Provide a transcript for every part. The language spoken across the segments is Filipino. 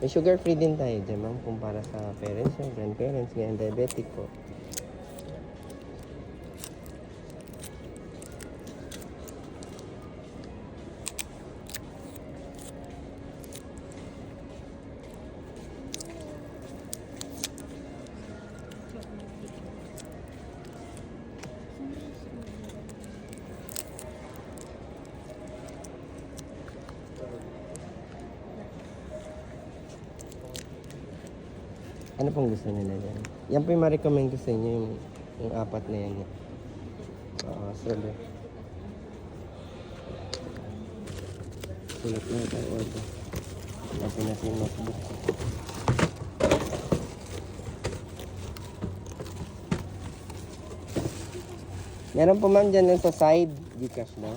May sugar free din tayo dyan, ma'am, kung para sa parents nyo, grandparents, ganyan, diabetic po. Ano pong gusto nila yan? Yan po yung ma-recommend ko sa inyo, yung apat na yan. Solo. Sulat na tayo order. Natin natin yung notebook. Meron po ma'am dyan lang sa side. Gcash na.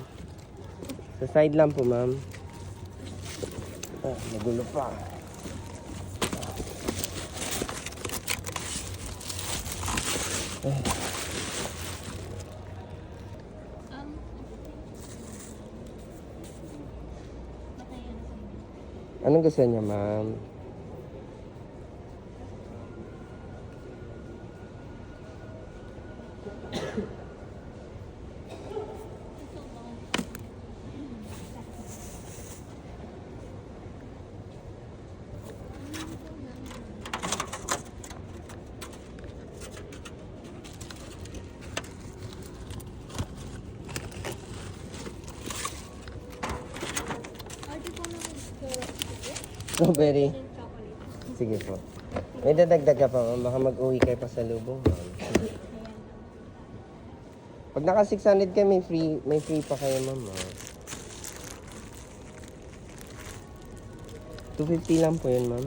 Sa side lang po ma'am. Nagulo pa. Anong gusto niya, ma'am? Strawberry. Sige po. May dadagdag ka pa, ma'am. Baka mag-uwi kayo pa sa lubong, ma'am. Pag naka 600 ka, may free pa kayo, ma'am. 250 lang po yun, ma'am.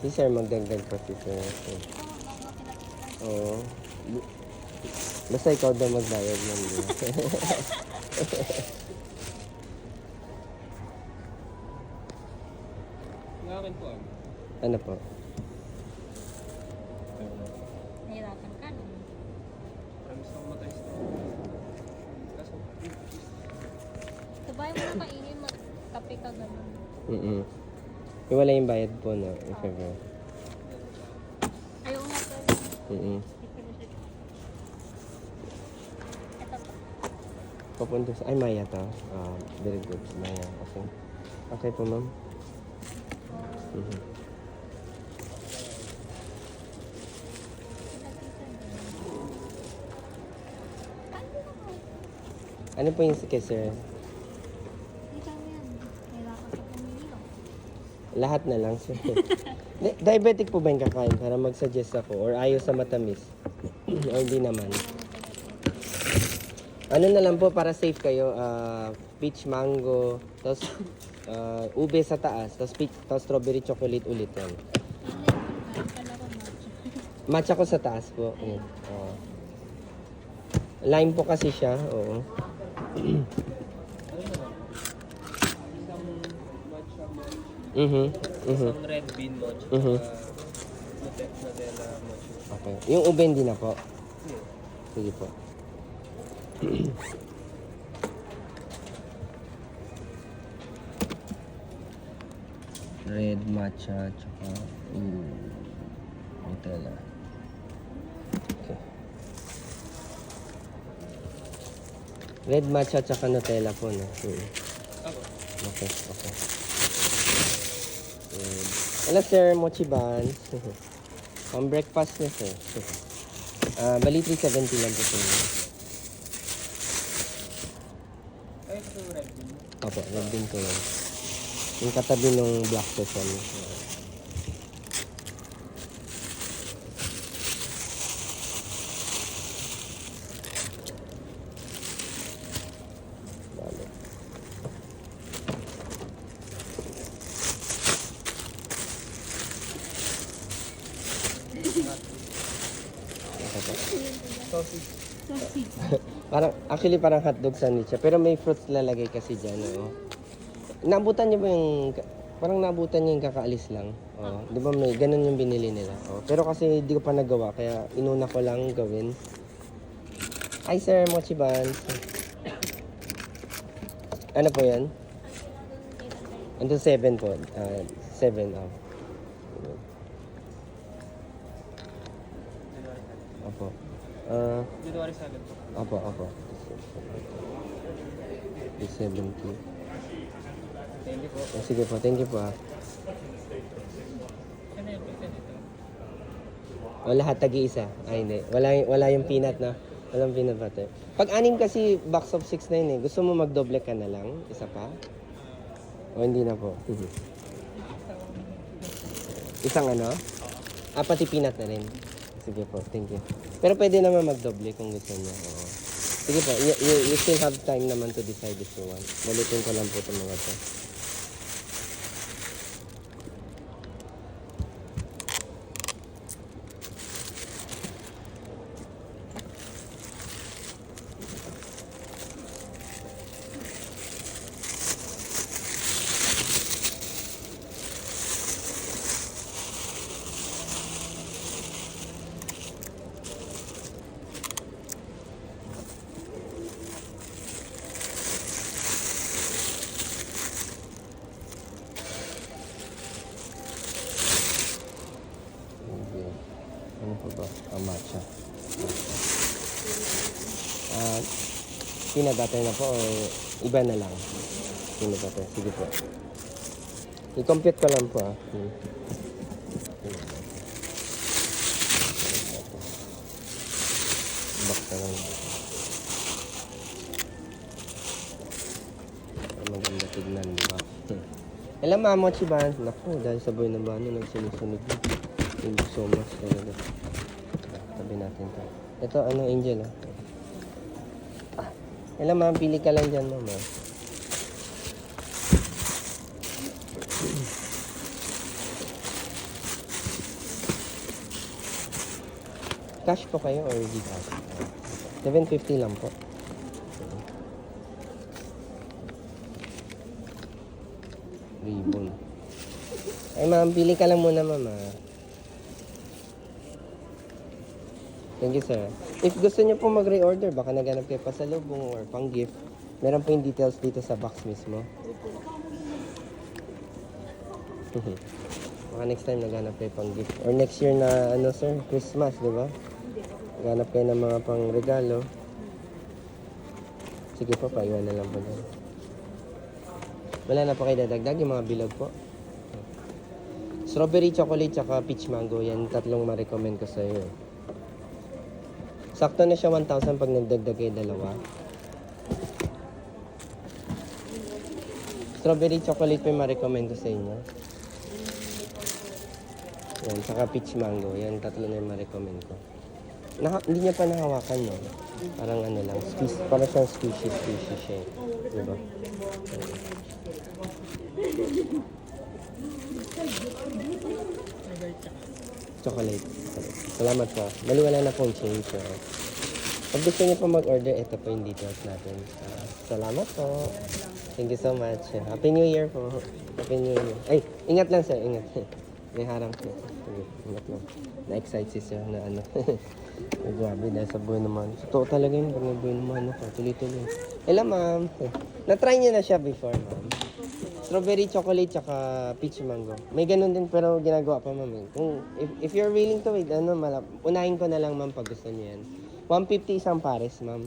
Si sir, magdagdag pa si sir. Oo. Basta ikaw daw magbayad man din. Ngakin po ano? Ano po? Nahirapan ka no? Promise na matay sa kaso. Sabay mo na kainin, magkape ka gano'n. Iwala yung bayad po, no? If ever. Ayaw nga po. Ito po. Papunta sa... Ay, Maya to. Very good. Maya. Okay. Okay po, ma'am. Ano po yung kay sir? Dito yan. Nahirapan ka pumili oh. Lahat na lang, sir. Diabetic po ba yung kakain para mag-suggest ako? Or ayaw sa matamis? O hindi naman? Ano na lang po para safe kayo? Peach mango, tapos ube sa taas, tapos strawberry chocolate ulit yan. Kala ko Matcha matcha. ko sa taas po. Lime po kasi siya, oo. Isang matcha mochi. Isang red bean mochi. Nutella mochi. Okay. Yung ube hindi na po. Sige po. Red matcha tsaka Nutella. Okay. Red matcha tsaka Nutella po, no? Ako. Okay. Hello, sir. Mochi ban. Pang breakfast na, sir. Bali 370 lang po, sir. Ay, ito red bean. Opo, red bean ko yun. Yung katabi ng black pepper. Bale. Sausage. Actually parang hotdog sandwich siya. Pero may fruits lalagay kasi dyan. Naabutan niyo ba yung... Parang naabutan niyo yung kakaalis lang. Di ba may ganun yung binili nila. Pero kasi di ko pa nagawa. Kaya inuna ko lang gawin. Hi sir, mochi buns. Ano po yan? Until 7 po. 7, oh. Opo. January 7 po. Opo. 70. Thank you po. Sige po, thank you po ah. Ano yung pizza dito? O lahat tagi-isa. Ay hindi. Wala yung peanut na. Walang peanut butter. Pag anim kasi box of 6 na yun eh. Gusto mo magdoble ka na lang? Isa pa? O hindi na po. Isang ano? Pati peanut na rin. Sige po, thank you. Pero pwede naman magdoble kung gusto niyo. Oo. Sige po, you still have time naman to decide if you want. Balitin ko lang po itong mga to. Okay. Ano po ba? Matcha. Peanut butter na po o iba na lang? Peanut butter. Sige po. I-compute ko lang po ah. Box na lang. Maganda tignan, di ba? Alam mo, mochi ba? Naku, dahil sa buhay ng bano, nagsinusunog na. Thank you so much talaga. Tabi natin to. Ito, ano, Angel, ah. Alam mo, pili ka lang dyan, mama. Cash po kayo or Gcash? 750 lang po. Ribbon. Ay ma'am, pili ka lang muna mama. Thank you sir. If gusto niyo po mag-reorder, baka naghanap kayo pa sa lubong or pang gift, meron po yung details dito sa box mismo. Baka next time naghanap kayo pang gift. Or next year na ano sir, Christmas, di ba? Naghanap kayo ng mga pang regalo. Sige po, paiwan na lang po dyan. Wala na po kayo dadagdag, yung mga bilog po. Strawberry, chocolate, tsaka peach mango. Yan, tatlong ma-recommend ko sa'yo. Sakto na siya 1,000 pag nagdagdag kayo dalawa. Strawberry, chocolate po yung ma-recommend ko sa inyo. Yan, tsaka peach mango. Yan, tatlo na yung ma-recommend ko. Hindi niya pa nahawakan, no? Parang ano lang, parang siyang squishy siya. Diba? Chocolate. Salamat po. Bali wala na pong change. So. Pag gusto niyo po mag-order, ito po yung details natin. Salamat po. Thank you so much. Happy New Year po. Happy New Year. Ay, ingat lang sir. Ingat. May harang po. Ingat lang. Na-excite si sir na ano. Ay, grabe dahil sa buhay naman. Totoo talaga yun. Pag may buhay naman ako. Tuloy-tuloy. Hello ma'am. Na-try niyo na siya before ma'am. Strawberry, chocolate, tsaka peach mango. May ganun din pero ginagawa pa ma'am. Kung, if you're willing to wait, unahin ko na lang ma'am pag gusto niyo yan. 150 isang pares ma'am.